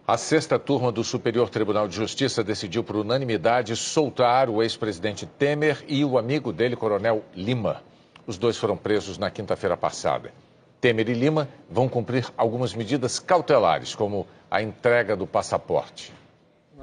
A sexta turma do Superior Tribunal de Justiça decidiu por unanimidade soltar o ex-presidente Temer e o amigo dele, Coronel Lima. Os dois foram presos na quinta-feira passada. Temer e Lima vão cumprir algumas medidas cautelares, como a entrega do passaporte.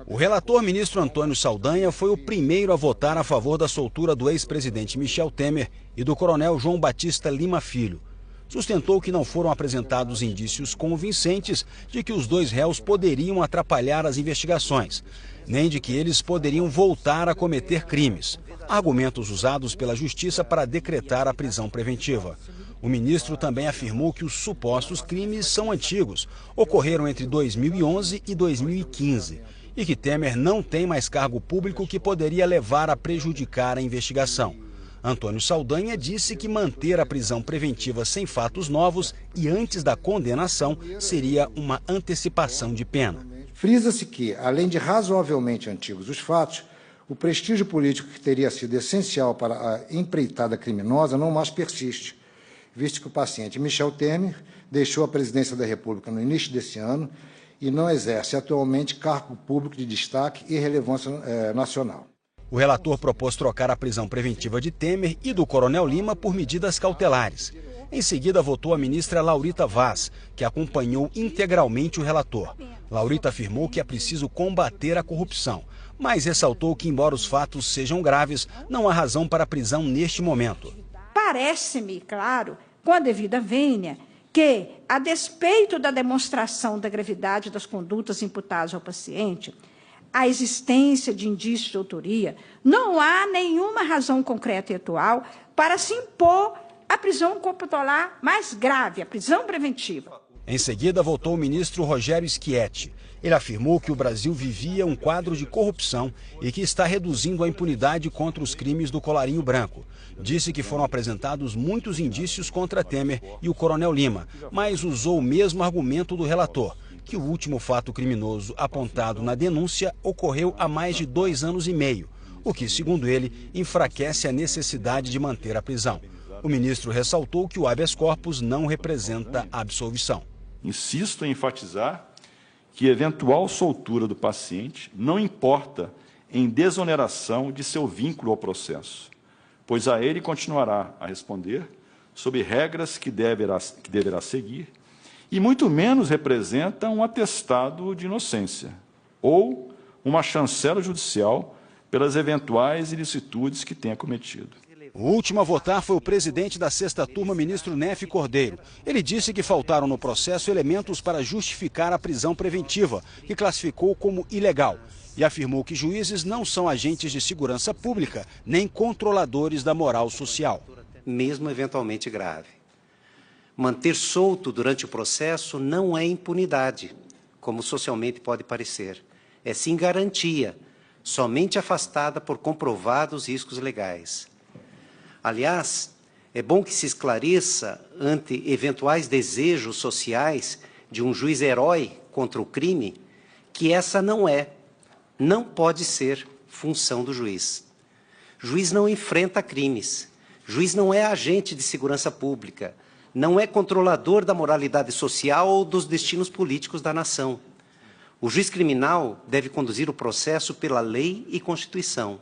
O relator ministro Antônio Saldanha foi o primeiro a votar a favor da soltura do ex-presidente Michel Temer e do coronel João Batista Lima Filho. Sustentou que não foram apresentados indícios convincentes de que os dois réus poderiam atrapalhar as investigações, nem de que eles poderiam voltar a cometer crimes. Argumentos usados pela Justiça para decretar a prisão preventiva. O ministro também afirmou que os supostos crimes são antigos, ocorreram entre 2011 e 2015, e que Temer não tem mais cargo público que poderia levar a prejudicar a investigação. Antônio Saldanha disse que manter a prisão preventiva sem fatos novos e antes da condenação seria uma antecipação de pena. Frisa-se que, além de razoavelmente antigos os fatos, o prestígio político que teria sido essencial para a empreitada criminosa não mais persiste, visto que o paciente Michel Temer deixou a presidência da República no início desse ano e não exerce atualmente cargo público de destaque e relevância nacional. O relator propôs trocar a prisão preventiva de Temer e do coronel Lima por medidas cautelares. Em seguida, votou a ministra Laurita Vaz, que acompanhou integralmente o relator. Laurita afirmou que é preciso combater a corrupção, mas ressaltou que, embora os fatos sejam graves, não há razão para a prisão neste momento. Parece-me, claro, com a devida vênia, que, a despeito da demonstração da gravidade das condutas imputadas ao paciente, a existência de indícios de autoria, não há nenhuma razão concreta e atual para se impor a prisão compulsória mais grave, a prisão preventiva. Em seguida, votou o ministro Rogério Schietti. Ele afirmou que o Brasil vivia um quadro de corrupção e que está reduzindo a impunidade contra os crimes do colarinho branco. Disse que foram apresentados muitos indícios contra Temer e o coronel Lima, mas usou o mesmo argumento do relator, que o último fato criminoso apontado na denúncia ocorreu há mais de 2 anos e meio, o que, segundo ele, enfraquece a necessidade de manter a prisão. O ministro ressaltou que o habeas corpus não representa a absolvição. Insisto em enfatizar que eventual soltura do paciente não importa em desoneração de seu vínculo ao processo, pois a ele continuará a responder sob regras que deverá seguir, e muito menos representa um atestado de inocência ou uma chancela judicial pelas eventuais ilicitudes que tenha cometido. O último a votar foi o presidente da sexta turma, ministro Nefe Cordeiro. Ele disse que faltaram no processo elementos para justificar a prisão preventiva, que classificou como ilegal, e afirmou que juízes não são agentes de segurança pública, nem controladores da moral social. Mesmo eventualmente grave. Manter solto durante o processo não é impunidade, como socialmente pode parecer. É sim garantia, somente afastada por comprovados riscos legais. Aliás, é bom que se esclareça, ante eventuais desejos sociais de um juiz herói contra o crime, que essa não pode ser função do juiz. Juiz não enfrenta crimes. Juiz não é agente de segurança pública. Não é controlador da moralidade social ou dos destinos políticos da nação. O juiz criminal deve conduzir o processo pela lei e Constituição,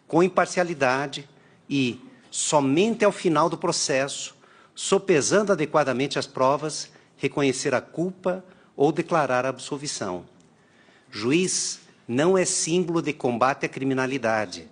com imparcialidade e, somente ao final do processo, sopesando adequadamente as provas, reconhecer a culpa ou declarar a absolvição. Juiz não é símbolo de combate à criminalidade.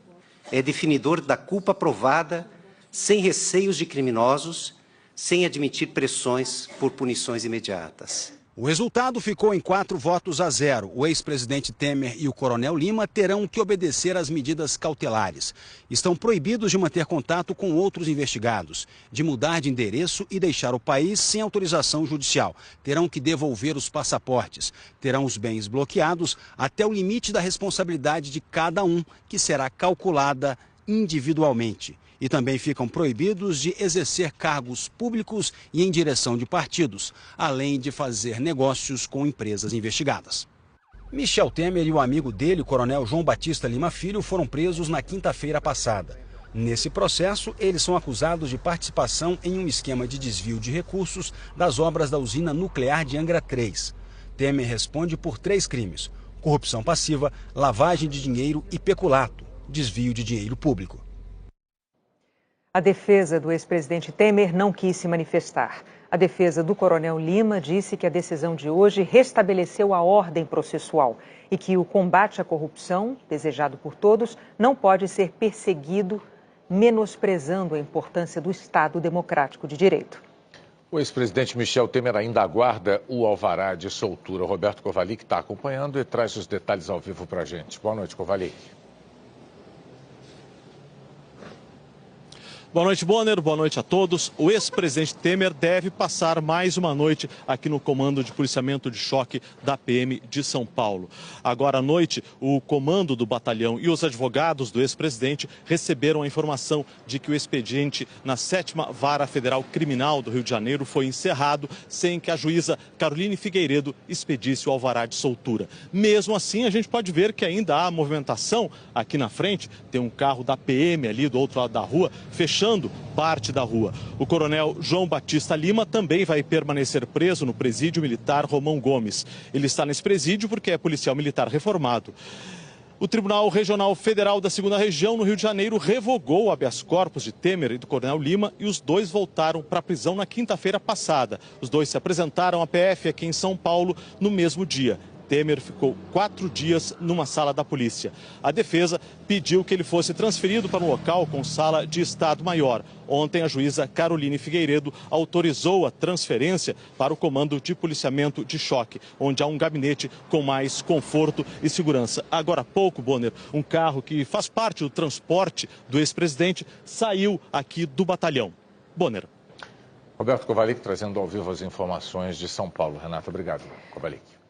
É definidor da culpa provada, sem receios de criminosos, sem admitir pressões por punições imediatas. O resultado ficou em 4-0. O ex-presidente Temer e o coronel Lima terão que obedecer às medidas cautelares. Estão proibidos de manter contato com outros investigados, de mudar de endereço e deixar o país sem autorização judicial. Terão que devolver os passaportes, terão os bens bloqueados até o limite da responsabilidade de cada um, que será calculada individualmente. E também ficam proibidos de exercer cargos públicos e em direção de partidos, além de fazer negócios com empresas investigadas. Michel Temer e o amigo dele, o coronel João Batista Lima Filho, foram presos na quinta-feira passada. Nesse processo, eles são acusados de participação em um esquema de desvio de recursos das obras da usina nuclear de Angra 3. Temer responde por 3 crimes: corrupção passiva, lavagem de dinheiro e peculato, desvio de dinheiro público. A defesa do ex-presidente Temer não quis se manifestar. A defesa do coronel Lima disse que a decisão de hoje restabeleceu a ordem processual e que o combate à corrupção, desejado por todos, não pode ser perseguido, menosprezando a importância do Estado democrático de direito. O ex-presidente Michel Temer ainda aguarda o alvará de soltura. O Roberto Kovalik está acompanhando e traz os detalhes ao vivo para a gente. Boa noite, Kovalik. Boa noite, Bonner. Boa noite a todos. O ex-presidente Temer deve passar mais uma noite aqui no Comando de Policiamento de Choque da PM de São Paulo. Agora à noite, o comando do batalhão e os advogados do ex-presidente receberam a informação de que o expediente na 7ª Vara Federal Criminal do Rio de Janeiro foi encerrado sem que a juíza Caroline Figueiredo expedisse o alvará de soltura. Mesmo assim, a gente pode ver que ainda há movimentação aqui na frente. Tem um carro da PM ali do outro lado da rua, fechando parte da rua. O coronel João Batista Lima também vai permanecer preso no presídio militar Romão Gomes. Ele está nesse presídio porque é policial militar reformado. O Tribunal Regional Federal da 2ª Região, no Rio de Janeiro, revogou o habeas corpus de Temer e do coronel Lima e os dois voltaram para a prisão na quinta-feira passada. Os dois se apresentaram à PF aqui em São Paulo no mesmo dia. Temer ficou 4 dias numa sala da polícia. A defesa pediu que ele fosse transferido para um local com sala de Estado Maior. Ontem, a juíza Caroline Figueiredo autorizou a transferência para o Comando de Policiamento de Choque, onde há um gabinete com mais conforto e segurança. Agora há pouco, Bonner, um carro que faz parte do transporte do ex-presidente saiu aqui do batalhão. Bonner. Roberto Kovalik trazendo ao vivo as informações de São Paulo. Renata, obrigado, Kovalik.